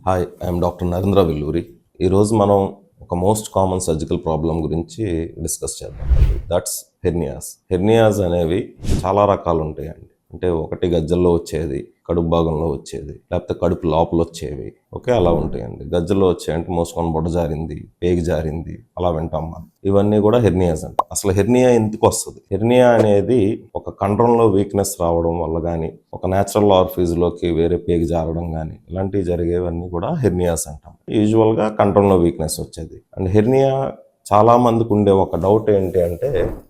Hi, I'm doctor Narendra Villuri. ఈరోజు మనం ఒక మోస్ట్ కామన్ సర్జికల్ ప్రాబ్లం గురించి డిస్కస్ చేద్దాం. That's hernias. హెర్నియాస్ అనేవి చాలా రకాలు ఉంటాయండి. అంటే ఒకటి గజ్జల్లో వచ్చేది, కడుపు భాగంలో వచ్చేది, లేకపోతే కడుపు లోపల వచ్చేవి. ఓకే, అలా ఉంటాయండి. గజ్జల్లో వచ్చాయంటే మోసుకొని బొడ్డ జారింది, పేగి జారింది, అలా వింటాం మనం. ఇవన్నీ కూడా హెర్నియాస్ అంట. అసలు హెర్నియా ఎందుకు వస్తుంది? హెర్నియా అనేది ఒక కండరంలో వీక్నెస్ రావడం వల్ల కానీ, ఒక న్యాచురల్ ఆర్ఫీజ్లోకి వేరే పేగి జారడం కానీ, ఇలాంటివి జరిగేవన్నీ కూడా హెర్నియాస్ అంటాం. యూజువల్గా కండరంలో వీక్నెస్ వచ్చేది. అండ్ హెర్నియా చాలా మందికి ఉండే ఒక డౌట్ ఏంటి అంటే,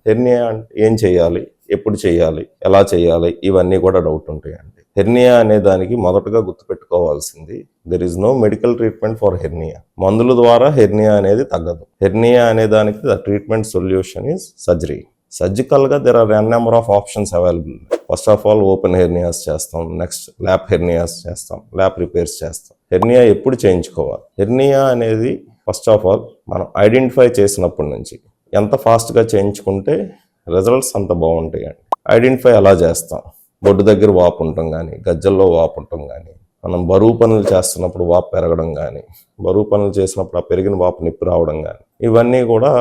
హెర్నియా ఏం చేయాలి, ఎప్పుడు చేయాలి, ఎలా చేయాలి, ఇవన్నీ కూడా డౌట్ ఉంటాయండి. హెర్నియా అనే దానికి మొదటగా గుర్తుపెట్టుకోవాల్సింది, there is no medical treatment for hernia. మందుల ద్వారా హెర్నియా అనేది తగ్గదు. హెర్నియా అనే దానికి the treatment solution is surgery. సర్జికల్గా there are n number of options available. First of all open hernias చేస్తాం, నెక్స్ట్ ల్యాప్ హెర్నియాస్ చేస్తాం, ల్యాప్ రిపేర్స్ చేస్తాం. హెర్నియా ఎప్పుడు చేయించుకోవాలి? హెర్నియా అనేది ఫస్ట్ ఆఫ్ ఆల్ మనం ఐడెంటిఫై చేసినప్పటి నుంచి ఎంత ఫాస్ట్గా చేయించుకుంటే రిజల్ట్స్ అంత బాగుంటాయండి. ఐడెంటిఫై ఎలా చేస్తాం? బొడ్డు దగ్గర వాపు ఉండటం కానీ, గజ్జల్లో వాపు ఉండటం కానీ, మనం బరువు పనులు చేస్తున్నప్పుడు వాపు పెరగడం కానీ, బరువు పనులు చేసినప్పుడు ఆ పెరిగిన వాపు నొప్పి రావడం కానీ, ఇవన్నీ కూడా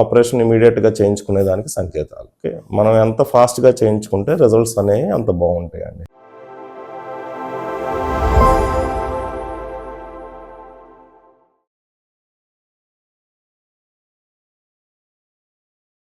ఆపరేషన్ ఇమీడియట్గా చేయించుకునే దానికి సంకేతాలు. ఓకే, మనం ఎంత ఫాస్ట్గా చేయించుకుంటే రిజల్ట్స్ అనేవి అంత బాగుంటాయండి.